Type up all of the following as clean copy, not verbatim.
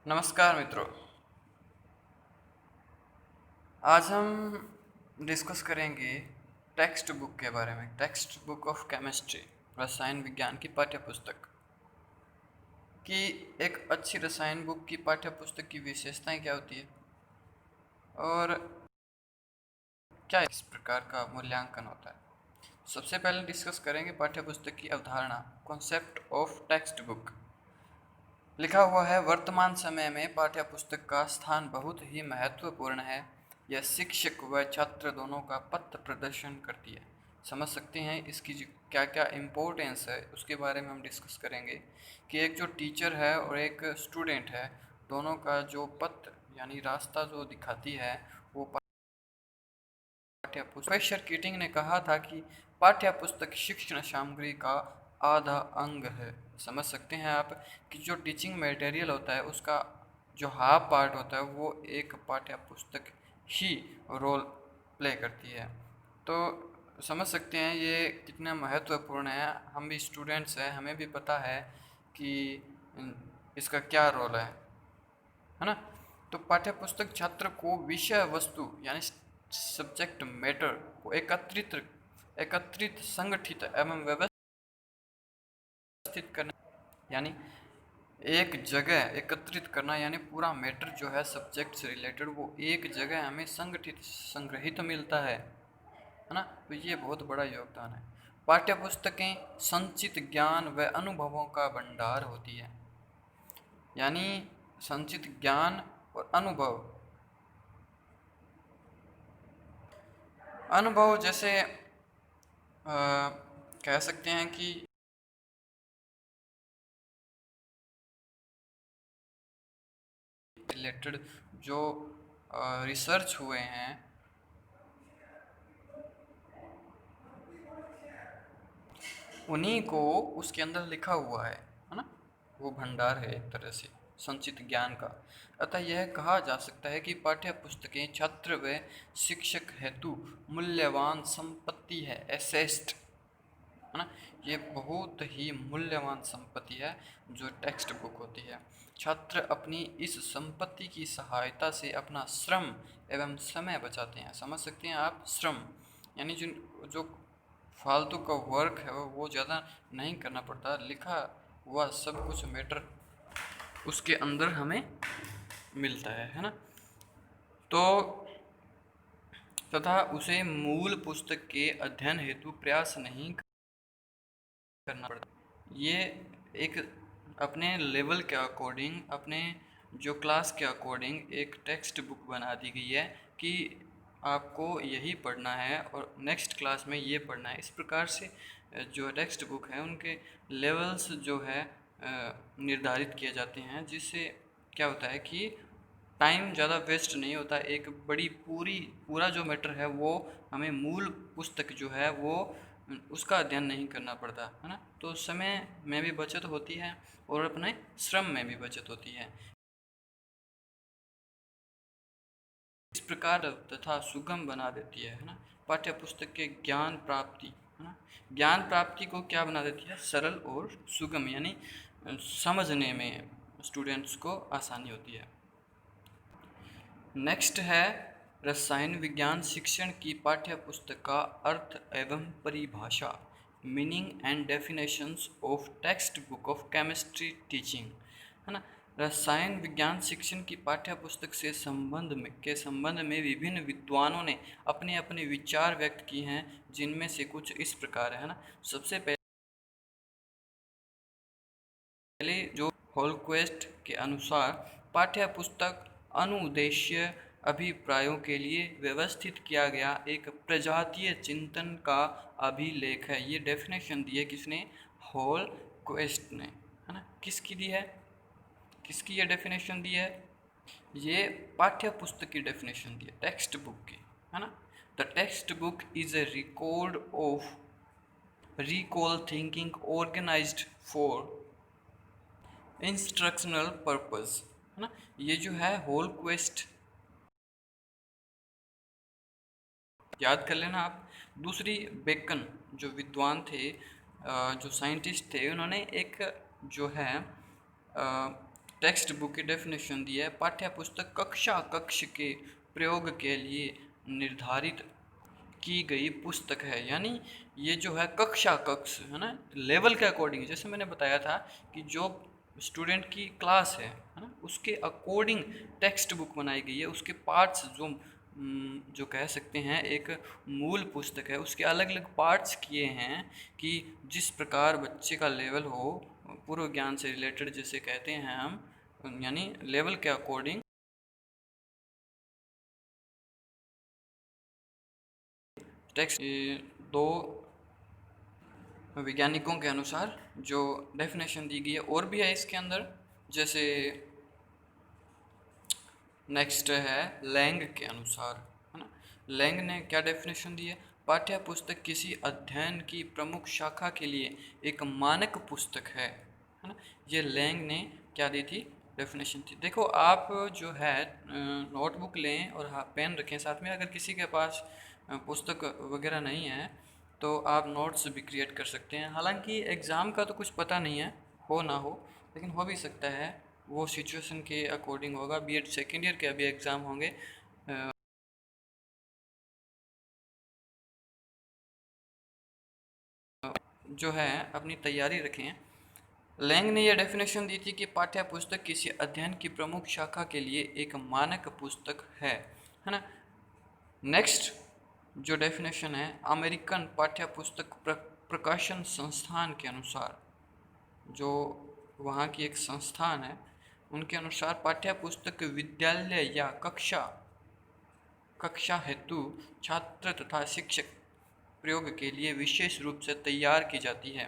नमस्कार मित्रों। आज हम डिस्कस करेंगे टेक्स्ट बुक के बारे में। टेक्स्ट बुक ऑफ केमिस्ट्री, रसायन विज्ञान की पाठ्य पुस्तक की एक अच्छी रसायन बुक की पाठ्य पुस्तक की विशेषताएं क्या होती है और क्या इस प्रकार का मूल्यांकन होता है। सबसे पहले डिस्कस करेंगे पाठ्य पुस्तक की अवधारणा, कॉन्सेप्ट ऑफ टेक्स्ट बुक। लिखा हुआ है, वर्तमान समय में पाठ्य पुस्तक का स्थान बहुत ही महत्वपूर्ण है। यह शिक्षक व छात्र दोनों का पथ प्रदर्शन करती है। समझ सकते हैं इसकी क्या क्या इम्पोर्टेंस है, उसके बारे में हम डिस्कस करेंगे कि एक जो टीचर है और एक स्टूडेंट है, दोनों का जो पथ यानी रास्ता जो दिखाती है वो पाठ्य पुस्तक। प्रोफेसर कीटिंग ने कहा था कि पाठ्य पुस्तक शिक्षण सामग्री का आधा अंग है। समझ सकते हैं आप कि जो टीचिंग मटेरियल होता है उसका जो हाफ पार्ट होता है वो एक पाठ्य पुस्तक ही रोल प्ले करती है। तो समझ सकते हैं ये कितना महत्वपूर्ण है। हम भी स्टूडेंट्स हैं, हमें भी पता है कि इसका क्या रोल है ना। तो पाठ्य पुस्तक छात्र को विषय वस्तु यानी सब्जेक्ट मैटर को एकत्रित संगठित एवं व्यवस्थित करना, यानी एक जगह एकत्रित करना, यानी पूरा मैटर जो है सब्जेक्ट से रिलेटेड वो एक जगह हमें संगठित संग्रहित मिलता है ना। तो ये बहुत बड़ा योगदान है। पाठ्य पुस्तकें संचित ज्ञान व अनुभवों का भंडार होती है, यानी संचित ज्ञान और अनुभव। अनुभव जैसे कह सकते हैं कि रिलेटेड जो रिसर्च हुए हैं उन्हीं को उसके अंदर लिखा हुआ है ना। वो भंडार है एक तरह से संचित ज्ञान का। अतः यह कहा जा सकता है कि पाठ्य पुस्तकें छात्र व शिक्षक हेतु मूल्यवान संपत्ति है, एसेस्ट है ना। ये बहुत ही मूल्यवान संपत्ति है जो टेक्स्ट बुक होती है। छात्र अपनी इस संपत्ति की सहायता से अपना श्रम एवं समय बचाते हैं। समझ सकते हैं आप, श्रम यानी जिन जो फालतू का वर्क है वो ज़्यादा नहीं करना पड़ता, लिखा हुआ सब कुछ मैटर उसके अंदर हमें मिलता है ना। तो तथा उसे मूल पुस्तक के अध्ययन हेतु प्रयास नहीं करना पड़ता। ये एक अपने लेवल के अकॉर्डिंग, अपने जो क्लास के अकॉर्डिंग एक टेक्स्ट बुक बना दी गई है कि आपको यही पढ़ना है और नेक्स्ट क्लास में ये पढ़ना है। इस प्रकार से जो टेक्स्ट बुक है उनके लेवल्स जो है निर्धारित किए जाते हैं, जिससे क्या होता है कि टाइम ज़्यादा वेस्ट नहीं होता। एक बड़ी पूरा जो मैटर है वो हमें मूल पुस्तक जो है वो उसका अध्ययन नहीं करना पड़ता है ना। तो समय में भी बचत होती है और अपने श्रम में भी बचत होती है। इस प्रकार तथा सुगम बना देती है ना पाठ्य पुस्तक के ज्ञान प्राप्ति, है ना। ज्ञान प्राप्ति को क्या बना देती है, सरल और सुगम, यानी समझने में स्टूडेंट्स को आसानी होती है। नेक्स्ट है रसायन विज्ञान शिक्षण की पाठ्य पुस्तक का अर्थ एवं परिभाषा, meaning and definitions of text book of chemistry teaching, है ना। रसायन विज्ञान शिक्षण की पाठ्य पुस्तक से संबंध में विभिन्न विद्वानों ने अपने अपने विचार व्यक्त किए हैं, जिनमें से कुछ इस प्रकार है ना। सबसे पहले जो हॉलक्वेस्ट के अनुसार पाठ्य पुस्तक अनुदेशीय अभिप्रायों के लिए व्यवस्थित किया गया एक प्रजातीय चिंतन का अभिलेख है। ये डेफिनेशन दी है किसने, हॉलक्वेस्ट ने, है ना। किसकी दी है, किसकी ये डेफिनेशन दी है, ये पाठ्य पुस्तक की डेफिनेशन दी है, टेक्स्ट बुक की, है ना। The text book is a record of recall thinking organized for instructional purpose, है ना। ये जो है होल क्वेस्ट याद कर लेना आप। दूसरी बेकन जो विद्वान थे, जो साइंटिस्ट थे, उन्होंने एक जो है टेक्स्ट बुक की डेफिनेशन दी है, पाठ्य पुस्तक कक्षा कक्ष के प्रयोग के लिए निर्धारित की गई पुस्तक है। यानी ये जो है कक्षा कक्ष है ना, लेवल के अकॉर्डिंग, जैसे मैंने बताया था कि जो स्टूडेंट की क्लास है ना, उसके अकॉर्डिंग टेक्स्ट बुक बनाई गई है। उसके पार्ट्स जो कह सकते हैं एक मूल पुस्तक है, उसके अलग अलग पार्ट्स किए हैं कि जिस प्रकार बच्चे का लेवल हो, पूर्व ज्ञान से रिलेटेड जैसे कहते हैं हम, यानी लेवल के अकॉर्डिंग टेक्स्ट। दो वैज्ञानिकों के अनुसार जो डेफिनेशन दी गई है, और भी है इसके अंदर, जैसे नेक्स्ट है लैंग के अनुसार, है ना। लैंग ने क्या डेफिनेशन दी है, पाठ्य पुस्तक किसी अध्ययन की प्रमुख शाखा के लिए एक मानक पुस्तक है ना। ये लैंग ने क्या दी थी, डेफिनेशन थी। देखो आप जो है नोटबुक लें और हाँ पेन रखें साथ में। अगर किसी के पास पुस्तक वगैरह नहीं है तो आप नोट्स भी क्रिएट कर सकते हैं। हालांकि एग्ज़ाम का तो कुछ पता नहीं है, हो ना हो, लेकिन हो भी सकता है, वो सिचुएशन के अकॉर्डिंग होगा। बीएड सेकेंड ईयर के अभी एग्ज़ाम होंगे, जो है अपनी तैयारी रखें। लैंग ने यह डेफिनेशन दी थी कि पाठ्य पुस्तक किसी अध्ययन की प्रमुख शाखा के लिए एक मानक पुस्तक है ना। नेक्स्ट जो डेफिनेशन है, अमेरिकन पाठ्य पुस्तक प्रकाशन संस्थान के अनुसार, जो वहाँ की एक संस्थान है, उनके अनुसार पाठ्य पुस्तक विद्यालय या कक्षा हेतु छात्र तथा शिक्षक प्रयोग के लिए विशेष रूप से तैयार की जाती है,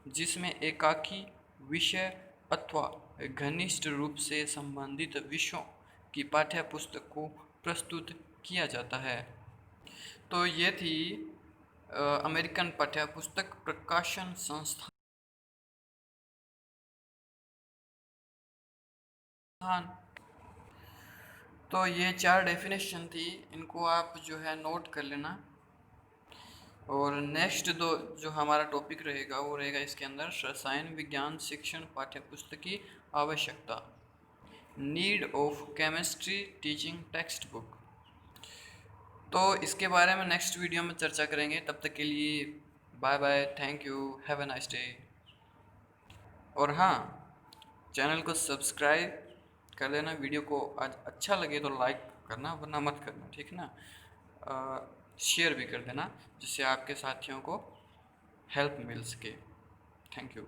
जिसमें एकाकी विषय अथवा घनिष्ठ रूप से संबंधित विषयों की पाठ्य पुस्तक को प्रस्तुत किया जाता है। तो ये थी अमेरिकन पाठ्य पुस्तक प्रकाशन संस्थान। तो ये 4 डेफिनेशन थी, इनको आप जो है नोट कर लेना। और नेक्स्ट दो जो हमारा टॉपिक रहेगा वो रहेगा इसके अंदर रसायन विज्ञान शिक्षण पाठ्यपुस्तक की आवश्यकता, need of chemistry teaching text book. तो इसके बारे में नेक्स्ट वीडियो में चर्चा करेंगे। तब तक के लिए bye bye, thank you, have a nice day. और हाँ, चैनल को सब्सक्राइब कर देना। वीडियो को आज अच्छा लगे तो लाइक करना, वरना मत करना, ठीक है ना। शेयर भी कर देना जिससे आपके साथियों को हेल्प मिल सके। Thank you.